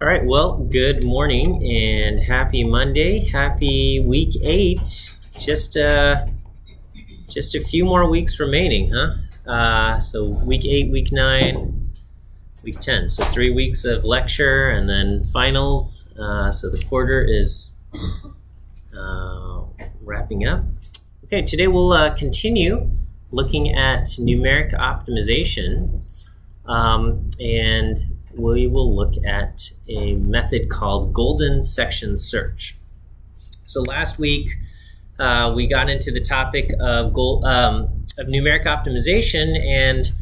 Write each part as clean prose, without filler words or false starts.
All right, well, good morning and happy Monday. Happy week 8. Just a few more weeks remaining, huh? So week 8, week 9, week 10. So 3 weeks of lecture and then finals. So the quarter is wrapping up. Okay, today we'll continue looking at numeric optimization, and we will look at a method called golden section search. So last week we got into the topic of numeric optimization, and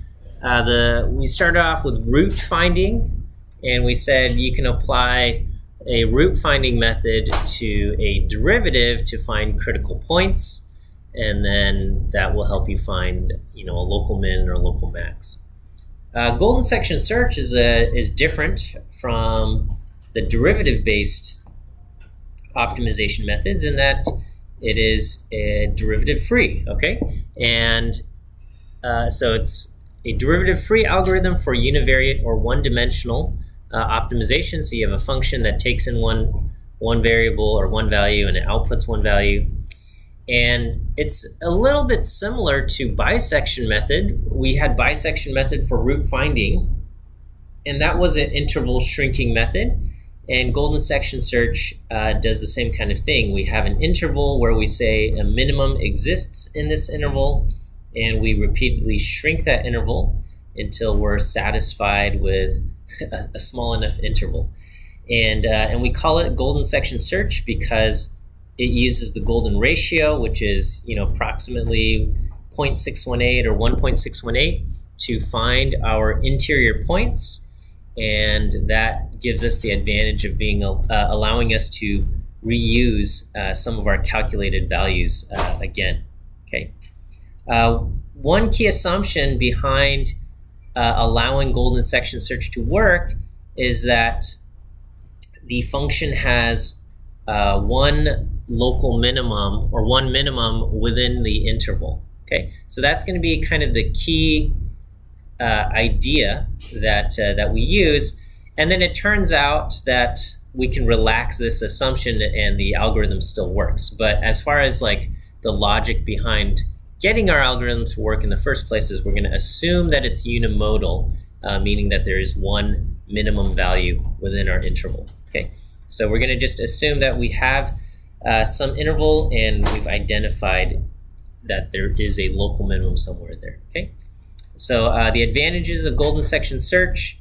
we started off with root finding, and we said you can apply a root finding method to a derivative to find critical points, and then that will help you find a local min or a local max. Golden section search is different from the derivative-based optimization methods in that it is derivative-free, okay? And so it's a derivative-free algorithm for univariate or one-dimensional optimization. So you have a function that takes in one variable or one value and it outputs one value. And it's a little bit similar to bisection method. We had bisection method for root finding, and that was an interval shrinking method. And golden section search does the same kind of thing. We have an interval where we say a minimum exists in this interval, and we repeatedly shrink that interval until we're satisfied with a small enough interval. And we call it golden section search because it uses the golden ratio, which is approximately 0.618 or 1.618 to find our interior points, and that gives us the advantage of being allowing us to reuse some of our calculated values again. Okay. One key assumption behind allowing golden section search to work is that the function has one local minimum or one minimum within the interval. Okay, so that's going to be kind of the key idea that we use, and then it turns out that we can relax this assumption and the algorithm still works. But as far as like the logic behind getting our algorithm to work in the first place is we're going to assume that it's unimodal, meaning that there is one minimum value within our interval. Okay, so we're going to just assume that we have some interval and we've identified that there is a local minimum somewhere there. Okay, so the advantages of golden section search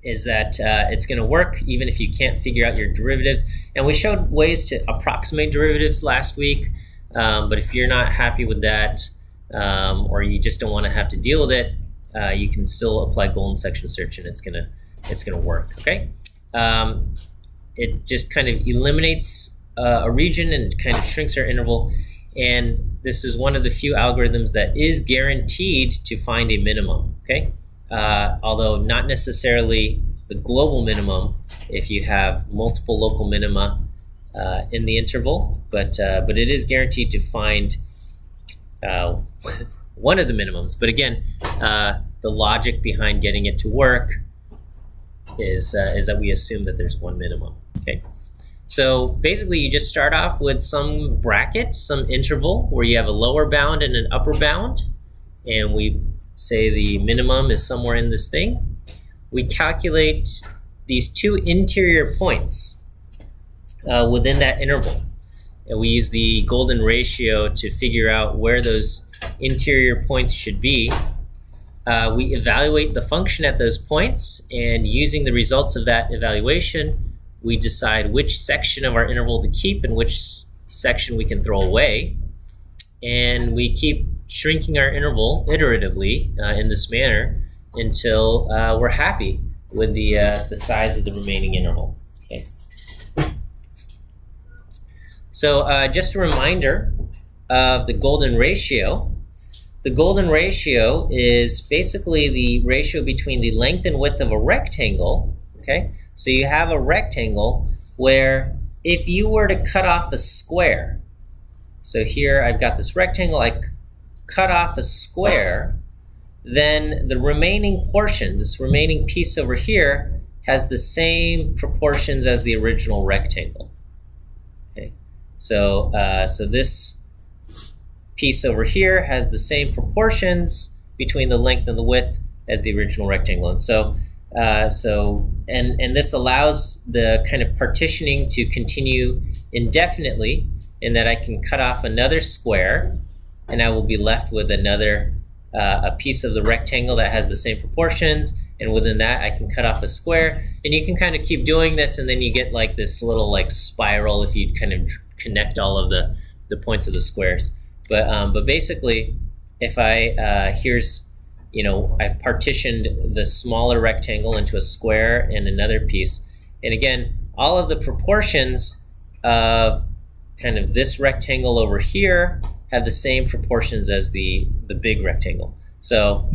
is that it's going to work even if you can't figure out your derivatives. And we showed ways to approximate derivatives last week, but if you're not happy with that or you just don't want to have to deal with it, you can still apply golden section search and it's gonna work. Okay. It just kind of eliminates a region and kind of shrinks our interval. And this is one of the few algorithms that is guaranteed to find a minimum, okay? Although not necessarily the global minimum if you have multiple local minima in the interval, but it is guaranteed to find one of the minimums. But again, the logic behind getting it to work is that we assume that there's one minimum. Okay, so basically you just start off with some bracket, some interval where you have a lower bound and an upper bound, and we say the minimum is somewhere in this thing. We calculate these two interior points within that interval, and we use the golden ratio to figure out where those interior points should be. We evaluate the function at those points, and using the results of that evaluation, we decide which section of our interval to keep and which section we can throw away. And we keep shrinking our interval iteratively in this manner until we're happy with the size of the remaining interval. Okay. So just a reminder of the golden ratio. The golden ratio is basically the ratio between the length and width of a rectangle, okay? So you have a rectangle where if you were to cut off a square, so here I've got this rectangle, I cut off a square, then the remaining portion, this remaining piece over here, has the same proportions as the original rectangle. Okay, so this piece over here has the same proportions between the length and the width as the original rectangle, and so this allows the kind of partitioning to continue indefinitely, in that I can cut off another square, and I will be left with another a piece of the rectangle that has the same proportions, and within that I can cut off a square, and you can kind of keep doing this, and then you get like this little like spiral if you kind of connect all of the points of the squares. But basically, if I I've partitioned the smaller rectangle into a square and another piece, and again, all of the proportions of kind of this rectangle over here have the same proportions as the big rectangle. So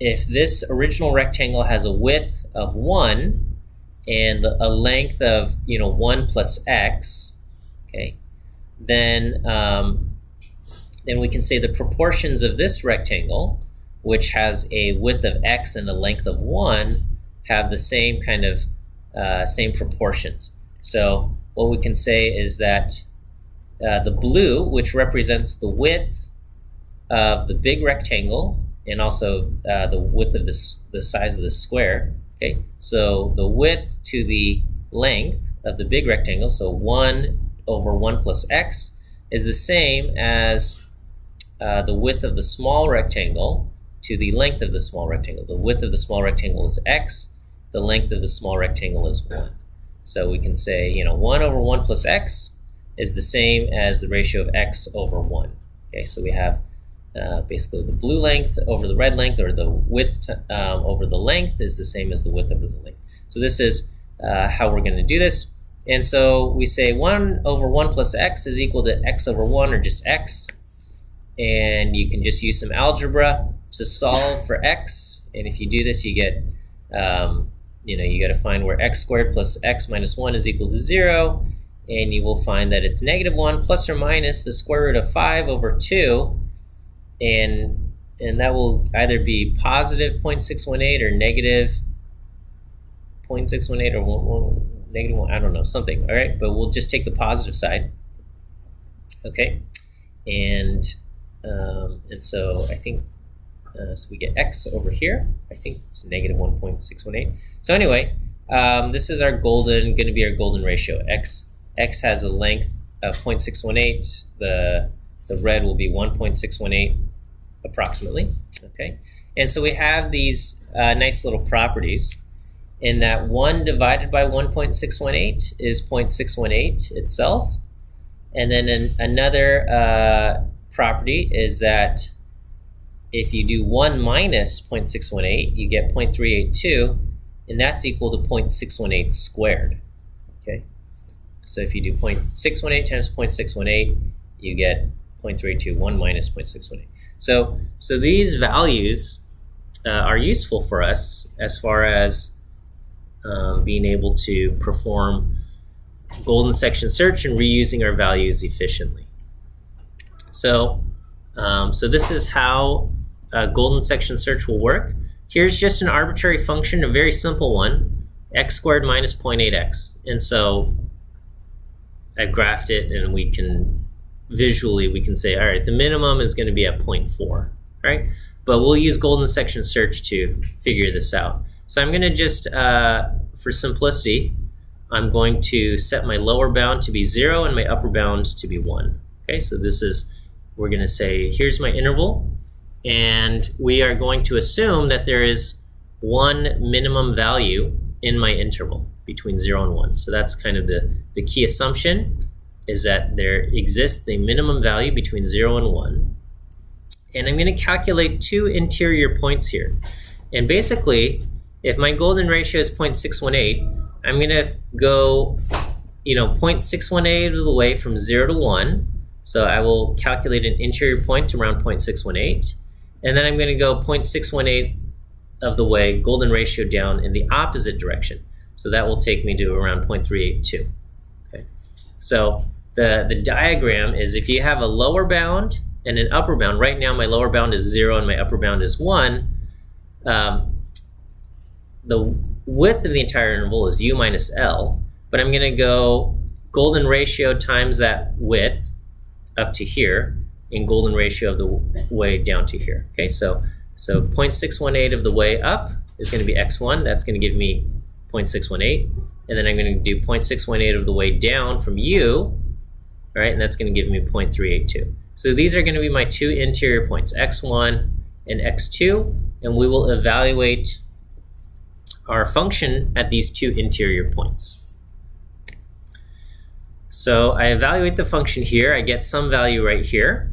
if this original rectangle has a width of 1 and a length of 1 plus x, okay, then we can say the proportions of this rectangle, which has a width of x and a length of 1, have the same kind of same proportions. So what we can say is that the blue, which represents the width of the big rectangle and also the width of the size of the square, okay, so the width to the length of the big rectangle, so 1 over 1 plus x, is the same as the width of the small rectangle to the length of the small rectangle. The width of the small rectangle is x, the length of the small rectangle is 1. So we can say, 1 over 1 plus x is the same as the ratio of x over 1. Okay, so we have basically the blue length over the red length, or the width over the length is the same as the width over the length. So this is how we're going to do this. And so we say 1 over 1 plus x is equal to x over 1, or just x. And you can just use some algebra to solve for x. And if you do this, you get, you got to find where x squared plus x minus 1 is equal to 0. And you will find that it's negative 1 plus or minus the square root of 5 over 2. And that will either be positive 0.618 or negative 0.618 or negative 1, I don't know, something. All right, but we'll just take the positive side. Okay, and so I think, so we get x over here. I think it's negative 1.618. So anyway, this is going to be our golden ratio. X has a length of 0.618. The red will be 1.618 approximately. Okay, and so we have these nice little properties, in that 1 divided by 1.618 is 0.618 itself, and then another property is that if you do 1 minus 0.618, you get 0.382, and that's equal to 0.618 squared. Okay, so if you do 0.618 times 0.618, you get 0.382, 1 minus 0.618. So these values are useful for us as far as being able to perform golden section search and reusing our values efficiently. So this is how golden section search will work. Here's just an arbitrary function, a very simple one, x squared minus 0.8x. And so I've graphed it, and we can say, all right, the minimum is going to be at 0.4, right? But we'll use golden section search to figure this out. So I'm going to just, for simplicity, I'm going to set my lower bound to be 0 and my upper bound to be 1. Okay, so we're going to say, here's my interval, and we are going to assume that there is one minimum value in my interval between 0 and 1. So that's kind of the key assumption, is that there exists a minimum value between 0 and 1. And I'm going to calculate 2 interior points here. And basically, if my golden ratio is 0.618, I'm going to go 0.618 of the way from 0 to 1. So I will calculate an interior point to around 0.618. And then I'm going to go 0.618 of the way, golden ratio down in the opposite direction. So that will take me to around 0.382. Okay. So the diagram is, if you have a lower bound and an upper bound, right now my lower bound is 0 and my upper bound is 1. width of the entire interval is u minus L, but I'm going to go golden ratio times that width up to here, and golden ratio of the way down to here. Okay, so 0.618 of the way up is going to be x1. That's going to give me 0.618. And then I'm going to do 0.618 of the way down from u, right? And that's going to give me 0.382. So these are going to be my two interior points, x1 and x2, and we will evaluate our function at these two interior points. So I evaluate the function here. I get some value right here,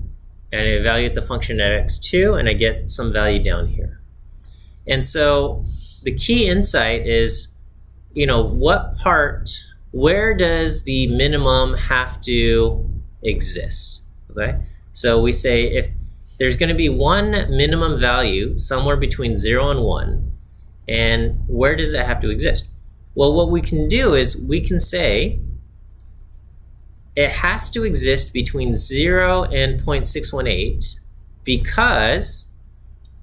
and I evaluate the function at x2, and I get some value down here. And so the key insight is, where does the minimum have to exist? Okay, so we say if there's going to be one minimum value somewhere between 0 and 1, and where does that have to exist? Well, what we can do is we can say it has to exist between 0 and 0.618 because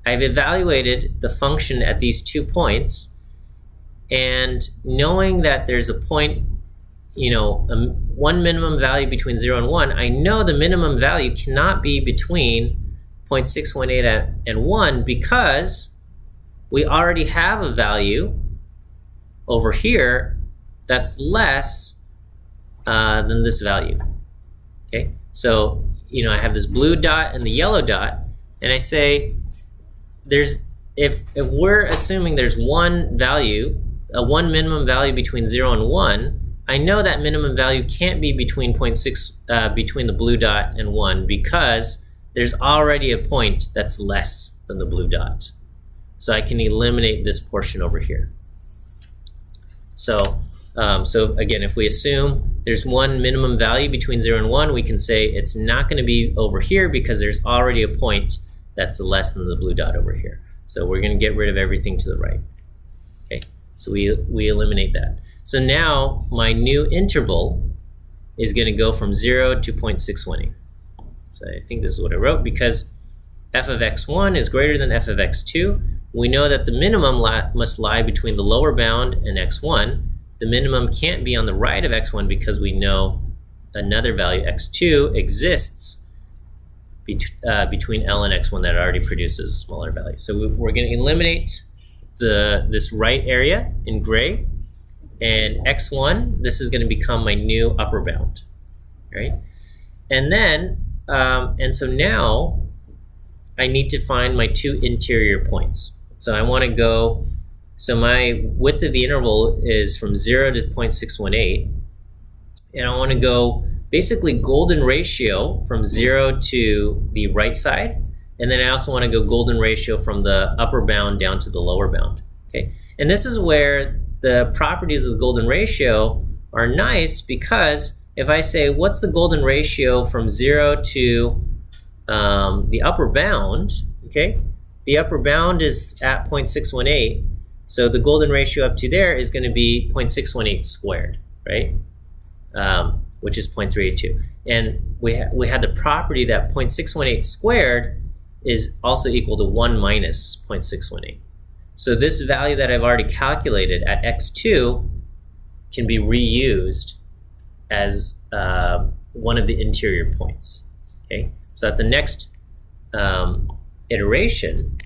I've evaluated the function at these 2 points, and knowing that there's a point, one minimum value between 0 and 1, I know the minimum value cannot be between 0.618 and 1 because we already have a value over here that's less than this value. Okay, so I have this blue dot and the yellow dot, and I say if we're assuming there's one minimum value between 0 and 1, I know that minimum value can't be between between the blue dot and 1 because there's already a point that's less than the blue dot. So I can eliminate this portion over here. So again, if we assume there's one minimum value between 0 and 1, we can say it's not going to be over here because there's already a point that's less than the blue dot over here. So we're going to get rid of everything to the right. Okay, so we eliminate that. So now my new interval is going to go from 0 to 0.618. So I think this is what I wrote, because f of x1 is greater than f of x2. We know that the minimum must lie between the lower bound and x1. The minimum can't be on the right of x1 because we know another value, x2, exists between L and x1 that already produces a smaller value. So we're going to eliminate this right area in gray, and x1, this is going to become my new upper bound, right? And then, and so now I need to find my two interior points. So I want to go, so my width of the interval is from 0 to 0.618, and I want to go basically golden ratio from 0 to the right side, and then I also want to go golden ratio from the upper bound down to the lower bound. Okay, and this is where the properties of the golden ratio are nice, because if I say what's the golden ratio from 0 to the upper bound, okay, the upper bound is at 0.618, so the golden ratio up to there is going to be 0.618 squared, right? Which is 0.382. And we had the property that 0.618 squared is also equal to 1 minus 0.618. So this value that I've already calculated at x2 can be reused as one of the interior points. Okay, so at the next iteration,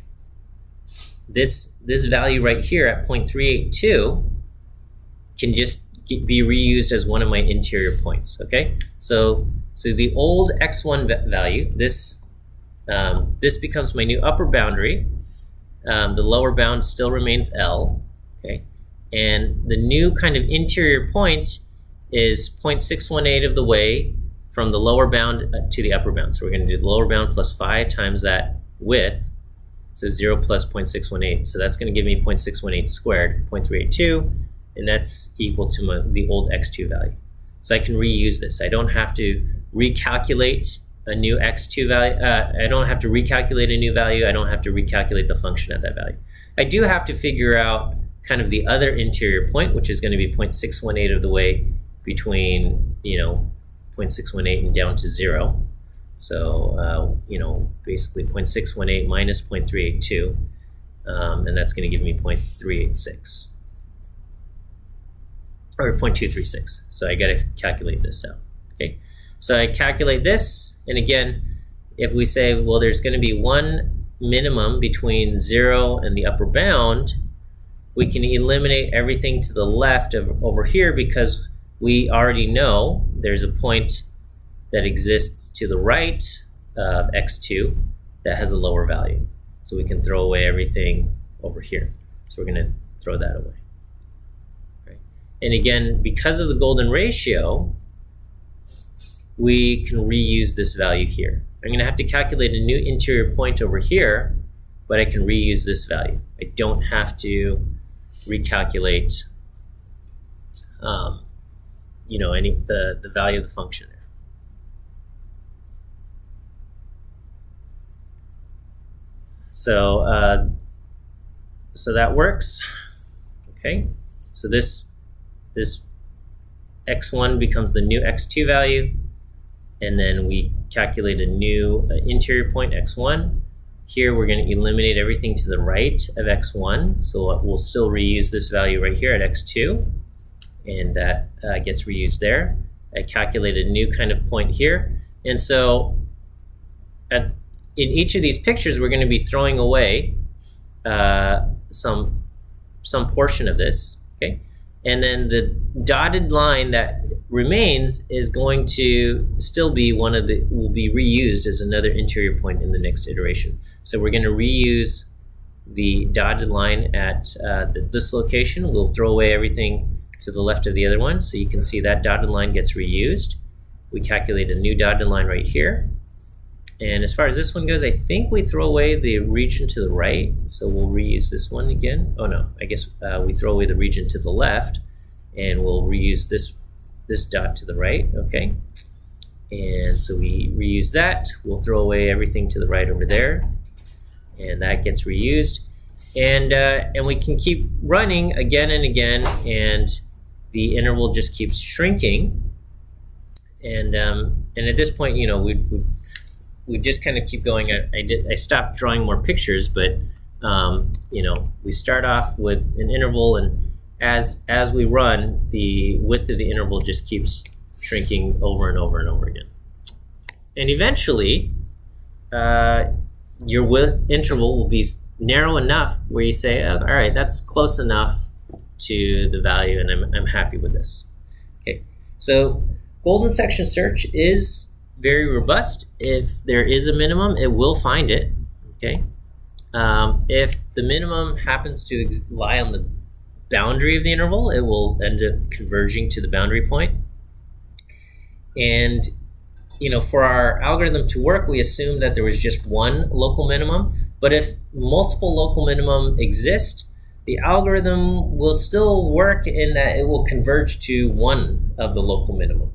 this value right here at 0.382 can just be reused as one of my interior points. Okay, so the old x1 value, this becomes my new upper boundary. The lower bound still remains L. Okay, and the new kind of interior point is 0.618 of the way from the lower bound to the upper bound. So we're going to do the lower bound plus phi times that width. So 0 plus 0.618. So that's going to give me 0.618 squared, 0.382, and that's equal to the old x2 value. So I can reuse this. I don't have to recalculate a new x2 value. I don't have to recalculate a new value. I don't have to recalculate the function at that value. I do have to figure out kind of the other interior point, which is going to be 0.618 of the way between 0.618 and down to 0. So basically 0.618 minus 0.382, and that's going to give me 0.386. or 0.236. So I got to calculate this out. Okay, so I calculate this, and again, if we say, well, there's going to be one minimum between 0 and the upper bound, we can eliminate everything to the left of over here because we already know there's a point that exists to the right of x2 that has a lower value. So we can throw away everything over here. So we're going to throw that away. Right. And again, because of the golden ratio, we can reuse this value here. I'm going to have to calculate a new interior point over here, but I can reuse this value. I don't have to recalculate the value of the function there. So that works. Okay, so this x1 becomes the new x2 value, and then we calculate a new interior point x1. Here we're going to eliminate everything to the right of x1, so we'll still reuse this value right here at x2, and that gets reused there. I calculate a new kind of point here, and so in each of these pictures we're going to be throwing away some portion of this, okay? And then the dotted line that remains is going to still be will be reused as another interior point in the next iteration. So we're going to reuse the dotted line at this location. We'll throw away everything to the left of the other one. So you can see that dotted line gets reused. We calculate a new dotted line right here. And as far as this one goes, I think we throw away the region to the right. So we'll reuse this one again. Oh no, I guess we throw away the region to the left, and we'll reuse this dot to the right, okay? And so we reuse that. We'll throw away everything to the right over there, and that gets reused. And we can keep running again and again, and the interval just keeps shrinking. And at this point, you know, we just kind of keep going. I stopped drawing more pictures, but you know, we start off with an interval, and as we run, the width of the interval just keeps shrinking over and over and over again. And eventually, your width interval will be narrow enough where you say, oh, all right, that's close enough to the value, and I'm happy with this. Okay, so golden section search is very robust. If there is a minimum, it will find it. Okay, if the minimum happens to lie on the boundary of the interval, it will end up converging to the boundary point. And you know, for our algorithm to work, we assume that there was just one local minimum. But if multiple local minimum exist, the algorithm will still work in that it will converge to one of the local minimum.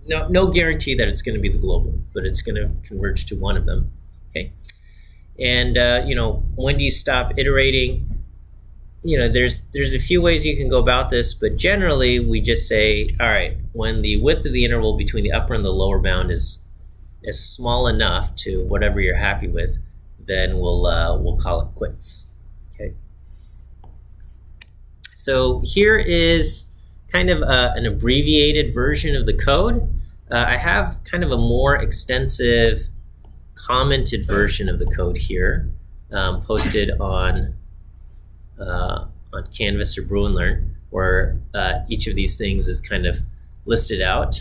No guarantee that it's going to be the global, but it's going to converge to one of them. Okay, and you know, when do you stop iterating? You know, there's a few ways you can go about this, but generally we just say, all right, when the width of the interval between the upper and the lower bound is small enough to whatever you're happy with, then we'll call it quits. Okay. So here is kind of an abbreviated version of the code. I have kind of a more extensive commented version of the code here, posted on Canvas or Brew and Learn, where each of these things is kind of listed out.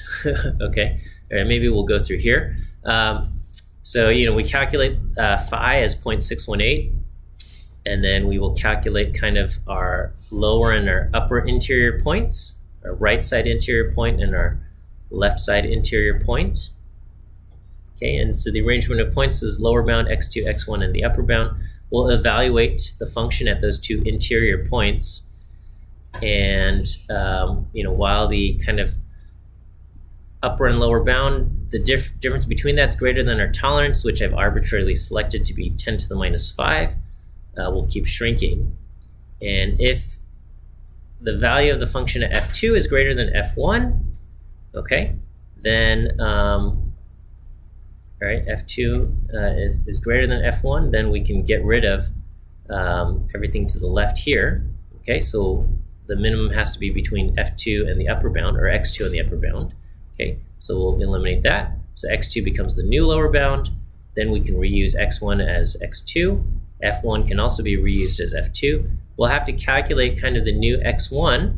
Okay, maybe we'll go through here. So you know, we calculate phi as 0.618, and then we will calculate kind of our lower and our upper interior points, our right side interior point and our left side interior point. Okay, and so the arrangement of points is lower bound x2, x1, and the upper bound. We'll evaluate the function at those two interior points, and you know, while the kind of upper and lower bound, the difference between that's greater than our tolerance, which I've arbitrarily selected to be 10 to the minus 5, will keep shrinking. And if the value of the function at f2 is greater than f1, okay, then all right, f2 is greater than f1, then we can get rid of everything to the left here. Okay, so the minimum has to be between f2 and the upper bound, or x2 and the upper bound. Okay, so we'll eliminate that. So x2 becomes the new lower bound. Then we can reuse x1 as x2. f1 can also be reused as f2. We'll have to calculate kind of the new x1,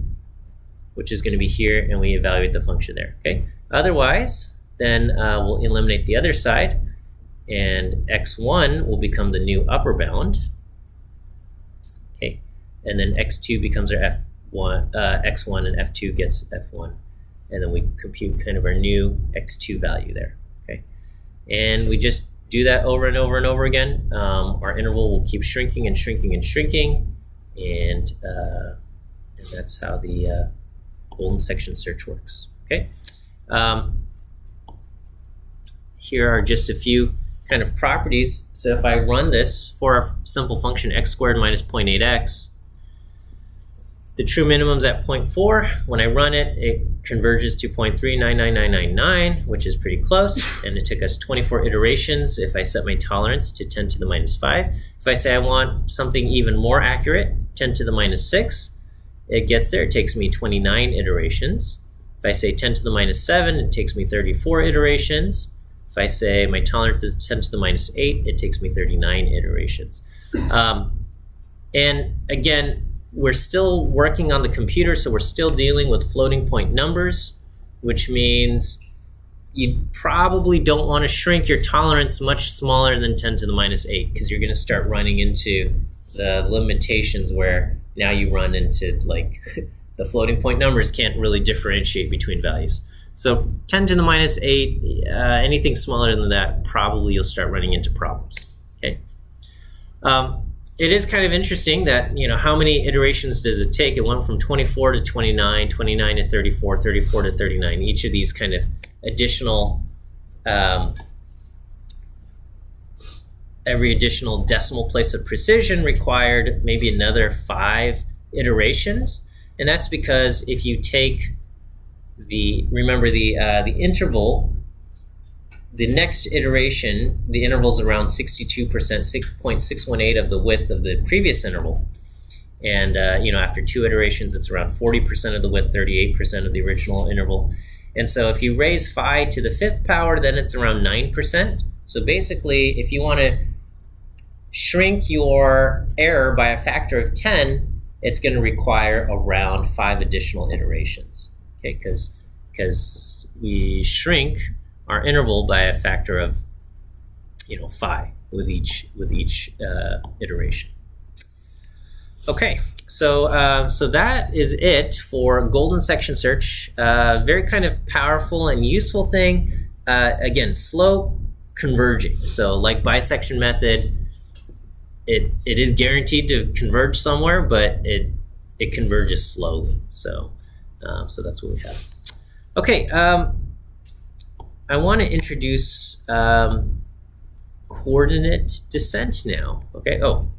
which is going to be here, and we evaluate the function there. Okay. Otherwise, then we'll eliminate the other side, and x1 will become the new upper bound. Okay, and then x2 becomes our f1, x1, and f2 gets f1, and then we compute kind of our new x2 value there. Okay, and we just do that over and over and over again. Our interval will keep shrinking and shrinking and shrinking, and that's how the golden section search works. Okay. Here are just a few kind of properties. So if I run this for a simple function x squared minus 0.8x, the true minimum's at 0.4. When I run it, it converges to 0.399999, which is pretty close, and it took us 24 iterations if I set my tolerance to 10 to the minus 5. If I say I want something even more accurate, 10 to the minus 6, it gets there. It takes me 29 iterations. If I say 10 to the minus 7, it takes me 34 iterations. If I say my tolerance is 10 to the minus 8, it takes me 39 iterations. And again, we're still working on the computer, so we're still dealing with floating point numbers, which means you probably don't want to shrink your tolerance much smaller than 10 to the minus 8, because you're going to start running into the limitations where now you run into like the floating point numbers can't really differentiate between values. So 10 to the minus 8, anything smaller than that, probably you'll start running into problems. Okay. It is kind of interesting that, how many iterations does it take? It went from 24 to 29, 29 to 34, 34 to 39. Each of these kind of additional, every additional decimal place of precision required maybe another 5 iterations. And that's because if you take remember the interval, the next iteration, the interval's around 62%, 6.618 of the width of the previous interval. And, after 2 iterations, it's around 40% of the width, 38% of the original interval. And so if you raise phi to the 5th power, then it's around 9%. So basically, if you want to shrink your error by a factor of 10, it's going to require around 5 additional iterations. Okay, because we shrink our interval by a factor of, phi with each iteration. Okay, so that is it for golden section search. Very kind of powerful and useful thing. Again, slow converging. So like bisection method, it is guaranteed to converge somewhere, but it converges slowly. So that's what we have. Okay, I want to introduce coordinate descent now. Okay. Oh,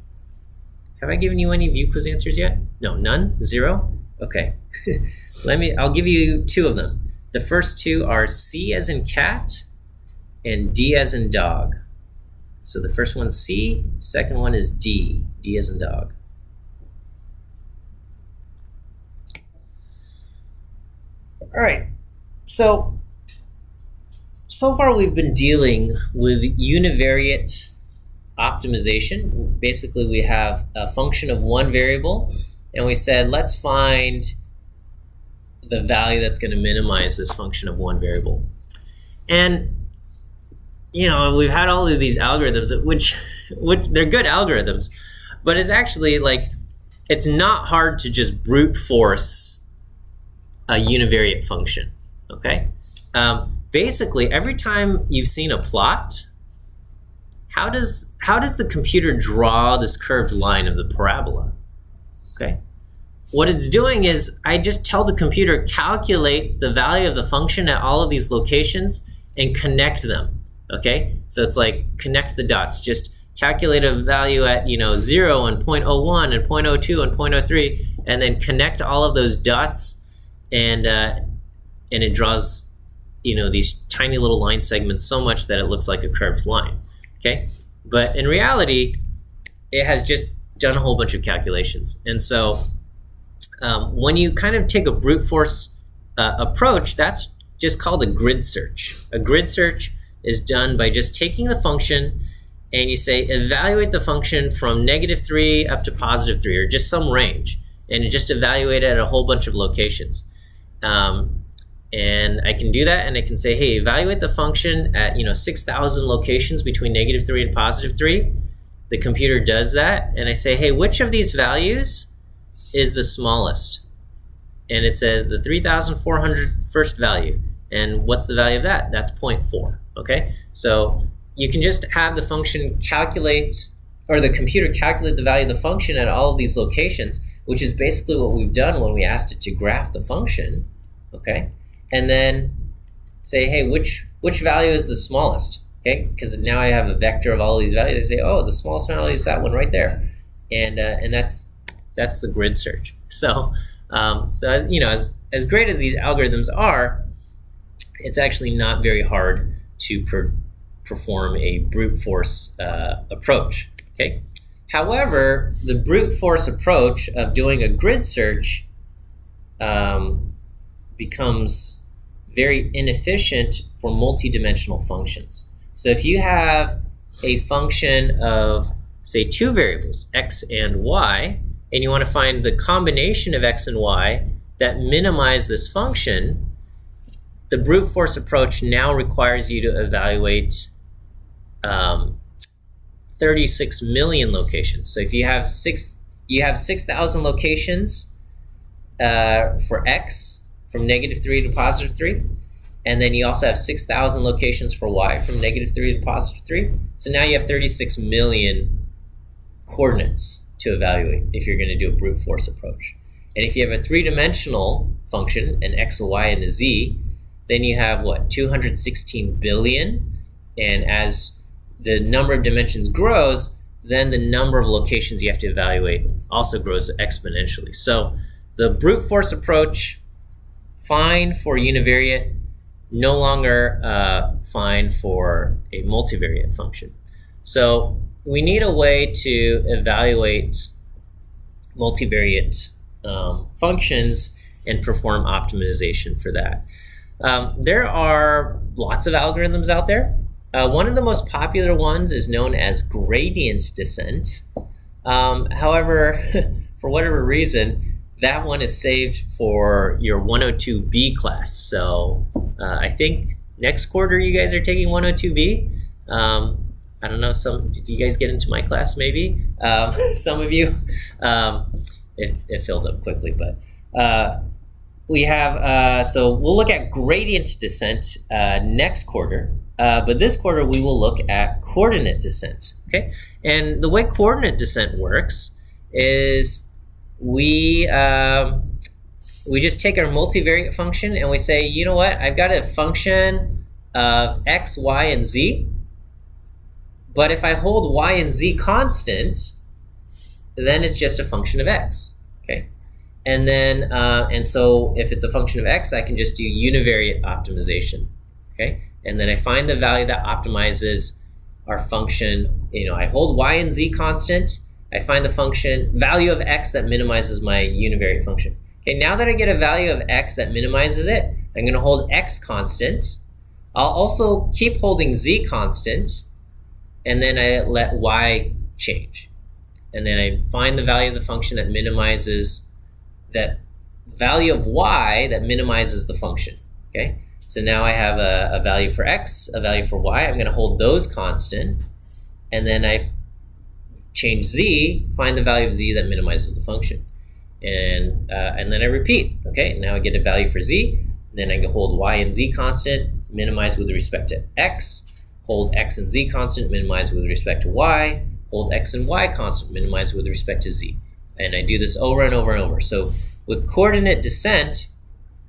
have I given you any view quiz answers yet? No, none? 0? Okay. I'll give you 2 of them. The first 2 are C as in cat and D as in dog. So the first one's C, second one is D as in dog. All right, so far we've been dealing with univariate optimization. Basically, we have a function of one variable, and we said, let's find the value that's going to minimize this function of one variable. And, we've had all of these algorithms, which they're good algorithms, but it's actually it's not hard to just brute force a univariate function, okay? Basically, every time you've seen a plot, how does the computer draw this curved line of the parabola? Okay, what it's doing is I just tell the computer calculate the value of the function at all of these locations and connect them. Okay, so it's like connect the dots. Just calculate a value at 0 and 0.01 and 0.02 and 0.03, and then connect all of those dots, and it draws these tiny little line segments so much that it looks like a curved line. Okay, but in reality, it has just done a whole bunch of calculations, and so When you kind of take a brute force approach, that's just called a grid search. A grid search is done by just taking the function and you say evaluate the function from -3 up to +3, or just some range, and you just evaluate it at a whole bunch of locations. And I can do that, and I can say, hey, evaluate the function at 6,000 locations between -3 and +3. The computer does that, and I say, hey, which of these values is the smallest? And it says the 3,400 first value. And what's the value of that? That's 0.4, okay? So you can just have the function calculate, or the computer calculate the value of the function at all of these locations, which is basically what we've done when we asked it to graph the function, okay? And then say, hey, which value is the smallest, okay? Because now I have a vector of all of these values. I say, oh, the smallest value is that one right there. And that's the grid search. So, as great as these algorithms are, it's actually not very hard to perform a brute force approach, okay? However, the brute force approach of doing a grid search becomes very inefficient for multidimensional functions. So if you have a function of, say, two variables, x and y, and you want to find the combination of x and y that minimize this function, the brute force approach now requires you to evaluate 36 million locations. So if you have 6,000 locations for x from -3 to +3, and then you also have 6,000 locations for y from -3 to +3. So now you have 36 million coordinates to evaluate if you're going to do a brute force approach. And if you have a three-dimensional function, an x, a y, and a z, then you have, 216 billion. And as the number of dimensions grows, then the number of locations you have to evaluate also grows exponentially. So the brute force approach, fine for univariate, no longer fine for a multivariate function. So we need a way to evaluate multivariate functions and perform optimization for that. There are lots of algorithms out there. One of the most popular ones is known as gradient descent. However, for whatever reason, that one is saved for your 102B class. So I think next quarter you guys are taking 102B. I don't know, did you guys get into my class maybe? Some of you, it filled up quickly, but we have, so we'll look at gradient descent next quarter, but this quarter we will look at coordinate descent, okay? And the way coordinate descent works is we just take our multivariate function and we say, you know what, I've got a function of x, y, and z, but if I hold y and z constant, then it's just a function of x, okay? And then, and so if it's a function of x, I can just do univariate optimization, okay? And then I find the value that optimizes our function. I hold y and z constant. I find the function value of x that minimizes my univariate function. Okay, now that I get a value of x that minimizes it, I'm going to hold x constant. I'll also keep holding z constant, and then I let y change. And then I find the value of the function that minimizes that value of y that minimizes the function, okay? So now I have a value for x, a value for y. I'm going to hold those constant, and then I change z, find the value of z that minimizes the function. And then I repeat, okay? Now I get a value for z, then I can hold y and z constant, minimize with respect to x, hold x and z constant, minimize with respect to y, hold x and y constant, minimize with respect to z. And I do this over and over and over. So with coordinate descent,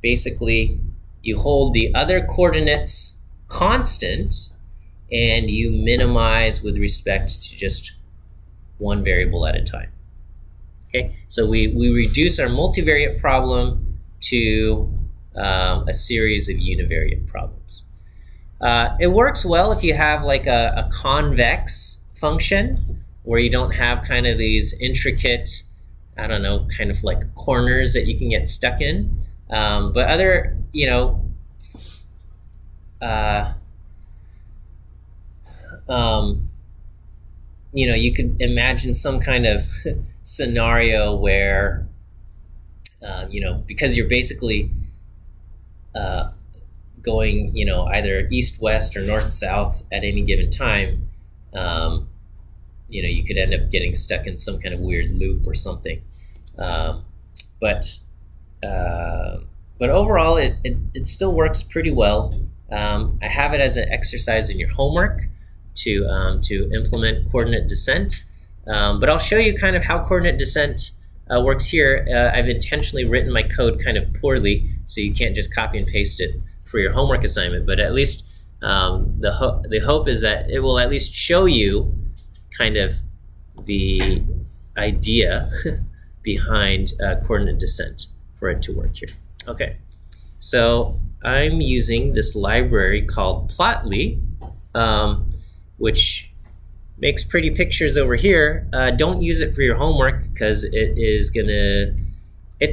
basically you hold the other coordinates constant and you minimize with respect to just one variable at a time. Okay, so we reduce our multivariate problem to a series of univariate problems. It works well if you have like a convex function where you don't have kind of these intricate I don't know, kind of like corners that you can get stuck in. But other, you could imagine some kind of scenario where, because you're basically going, either east-west or north-south at any given time, you could end up getting stuck in some kind of weird loop or something. But overall, it still works pretty well. I have it as an exercise in your homework to implement coordinate descent. But I'll show you kind of how coordinate descent works here. I've intentionally written my code kind of poorly, so you can't just copy and paste it for your homework assignment. But at least the hope is that it will at least show you kind of the idea behind coordinate descent for it to work here. Okay, so I'm using this library called Plotly, which makes pretty pictures over here. Don't use it for your homework because it's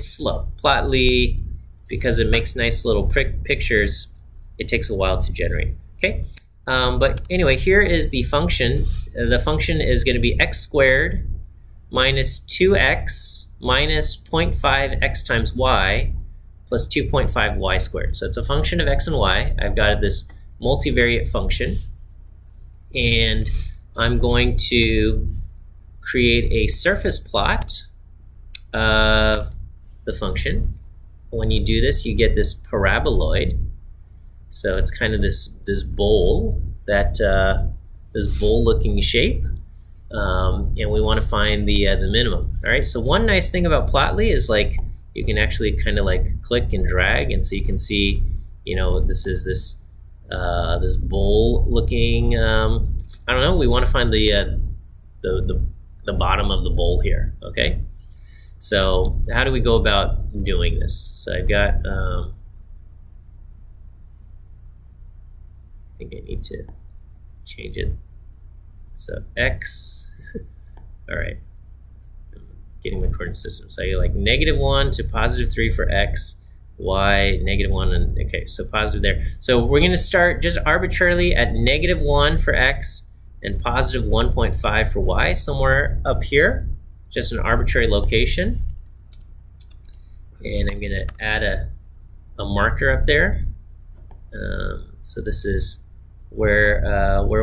slow. Plotly, because it makes nice little pictures, it takes a while to generate. Okay, but anyway, here is the function. The function is going to be x squared minus 2x minus 0.5 x times y plus 2.5 y squared. So it's a function of x and y. I've got this multivariate function, and I'm going to create a surface plot of the function. When you do this, you get this paraboloid. So it's kind of this bowl, this bowl-looking shape, and we want to find the minimum. All right. So one nice thing about Plotly is like you can actually kind of like click and drag, and so you can see, this is this bowl-looking. I don't know. We want to find the bottom of the bowl here. Okay. So how do we go about doing this? So I've got. I think I need to change it. So x. All right. I'm getting the coordinate system. So I get like -1 to +3 for x, y, -1, and okay, so positive there. So we're going to start just arbitrarily at -1 for x and positive 1.5 for y, somewhere up here, just an arbitrary location. And I'm going to add a marker up there. So this is where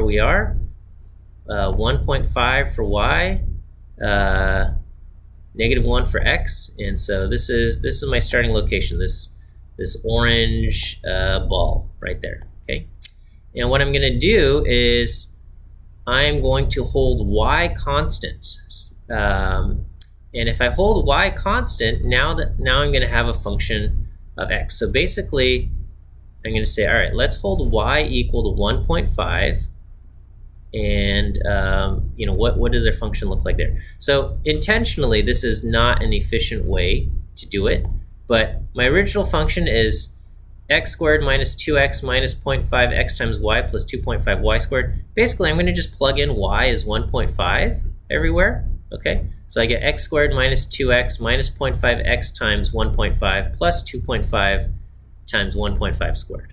we are. 1.5 for y, -1 for x, and so this is my starting location. This orange ball right there. Okay, and what I'm going to do is I'm going to hold y constant. And if I hold y constant, now I'm going to have a function of x. So basically, I'm going to say, all right, let's hold y equal to 1.5. And what does their function look like there? So intentionally, this is not an efficient way to do it. But my original function is x squared minus 2x minus 0.5 x times y plus 2.5 y squared. Basically, I'm going to just plug in y as 1.5 everywhere. Okay, so I get x squared minus 2x minus 0.5 x times 1.5 plus 2.5 times 1.5 squared.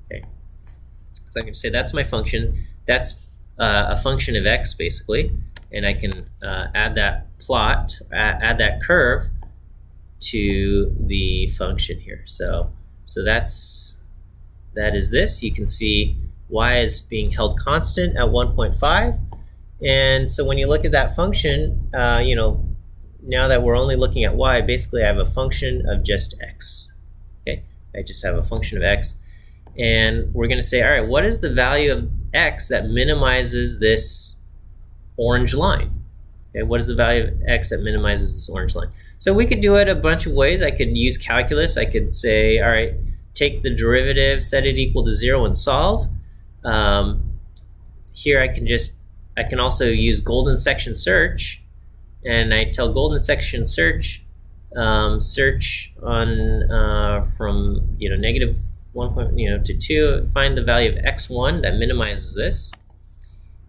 Okay, so I'm going to say that's my function. That's a function of x basically, and I can add that plot, add that curve to the function here. So that is this. You can see y is being held constant at 1.5, and so when you look at that function, now that we're only looking at y, basically I have a function of just x. Okay, I just have a function of x. And we're going to say, all right, what is the value of x that minimizes this orange line? Okay, what is the value of x that minimizes this orange line? So we could do it a bunch of ways. I could use calculus. I could say, all right, take the derivative, set it equal to 0, and solve. Here I can also use golden section search, and I tell golden section search, search on from negative 1 to 2, find the value of x1 that minimizes this,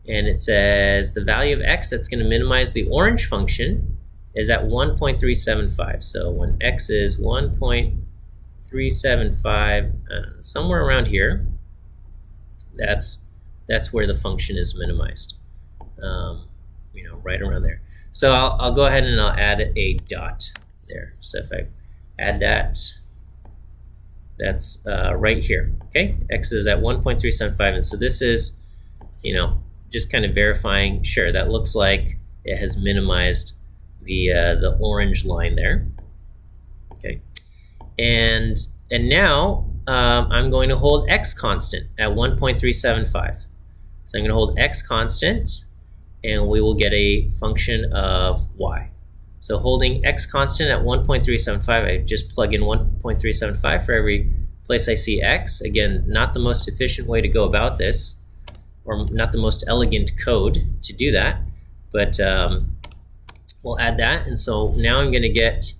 and it says the value of x that's going to minimize the orange function, is at 1.375. So when x is 1.375, somewhere around here, that's where the function is minimized. Right around there. So I'll go ahead and I'll add a dot there. So if I add that, that's right here. Okay, x is at 1.375, and so this is, just kind of verifying. Sure, that looks like it has minimized the orange line there. Okay, and now I'm going to hold x constant at 1.375. So I'm going to hold x constant, and we will get a function of y. So holding x constant at 1.375, I just plug in 1.375 for every place I see x. Again, not the most efficient way to go about this, or not the most elegant code to do that, but we'll add that. And so now I'm going to get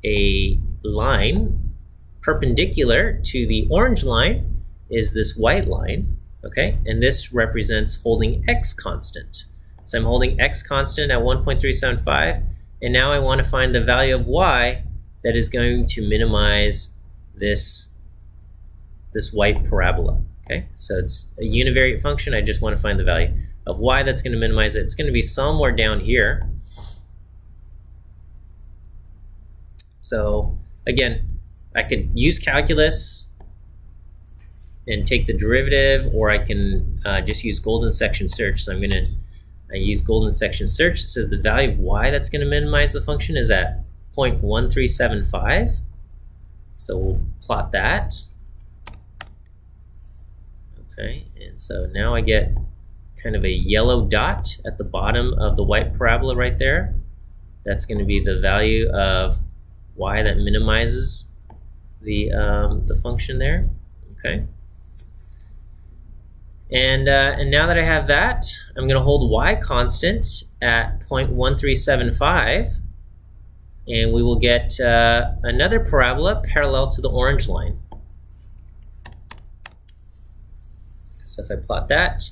a line perpendicular to the orange line is this white line, okay? And this represents holding x constant. So I'm holding x constant at 1.375, and now I want to find the value of y that is going to minimize this white parabola. Okay, so it's a univariate function. I just want to find the value of y that's going to minimize it. It's going to be somewhere down here. So again, I could use calculus and take the derivative, or I can just use golden section search. So I use golden section search. It says the value of y that's going to minimize the function is at 0.1375. So we'll plot that. Okay, and so now I get kind of a yellow dot at the bottom of the white parabola right there. That's going to be the value of y that minimizes the function there. Okay. And now that I have that, I'm going to hold y constant at 0.1375, and we will get another parabola parallel to the orange line. So if I plot that,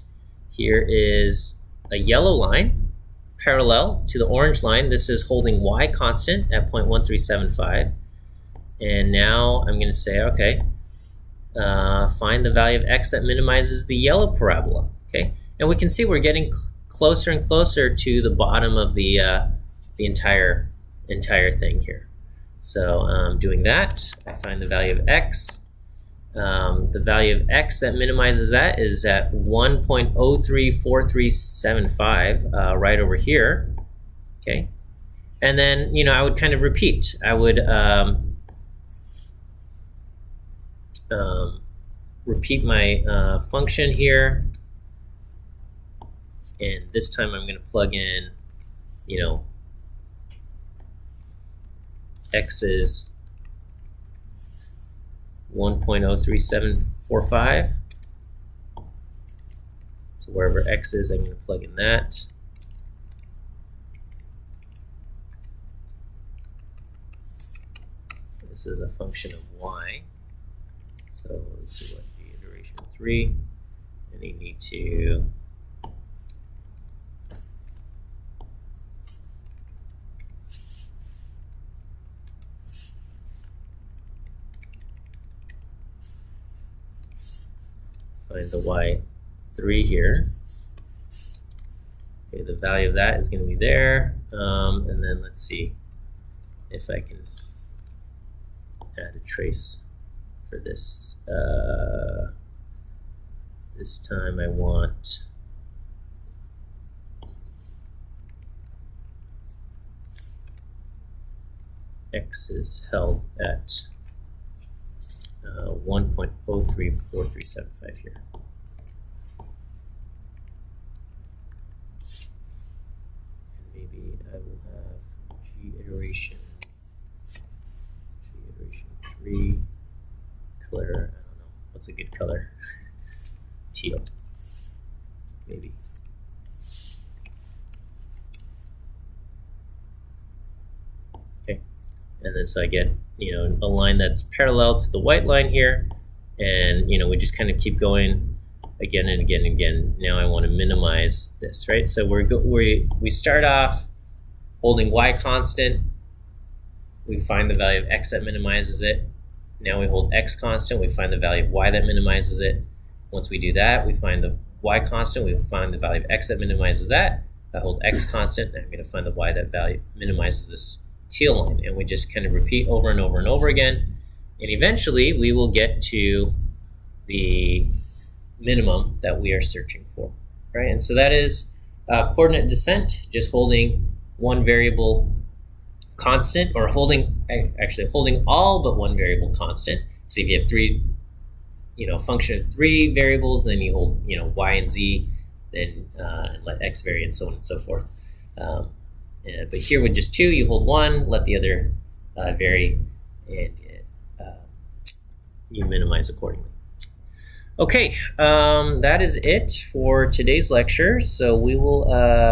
here is a yellow line parallel to the orange line. This is holding y constant at 0.1375. And now I'm going to say, okay, find the value of x that minimizes the yellow parabola. Okay, and we can see we're getting closer and closer to the bottom of the entire thing here. So doing that, I find the value of x. The value of x that minimizes that is at 1.034375, right over here. Okay, and then I would kind of repeat. I would repeat my function here, and this time I'm going to plug in, x is 1.03745. So wherever x is, I'm going to plug in that. This is a function of y. So this is what the iteration 3, and you need to find the y3 here. Okay, the value of that is going to be there, and then let's see if I can add a trace for this. This time I want x is held at 1.034375 here. And maybe I will have g iteration 3 color. I don't know. What's a good color? Teal. Maybe. Okay. And then so I get, a line that's parallel to the white line here. And, we just kind of keep going again and again and again. Now I want to minimize this, right? So we start off Holding y constant, we find the value of x that minimizes it. Now we hold x constant, we find the value of y that minimizes it. Once we do that, we find the y constant, we find the value of x that minimizes that. I hold x constant, and I'm going to find the y that value minimizes this teal line. And we just kind of repeat over and over and over again. And eventually, we will get to the minimum that we are searching for, right? And so that is coordinate descent, just holding one variable constant, or holding all but one variable constant. So if you have three, function of three variables, then you hold, y and z, then and let x vary, and so on and so forth. But here with just two, you hold one, let the other vary, and you minimize accordingly. Okay, that is it for today's lecture. So we will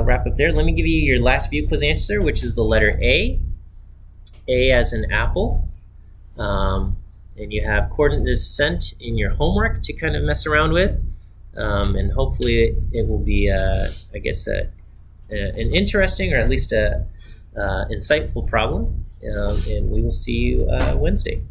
wrap up there. Let me give you your last view quiz answer, which is the letter A. A as in apple. And you have coordinate descent in your homework to kind of mess around with. And hopefully it will be, an interesting, or at least a insightful problem. And we will see you Wednesday.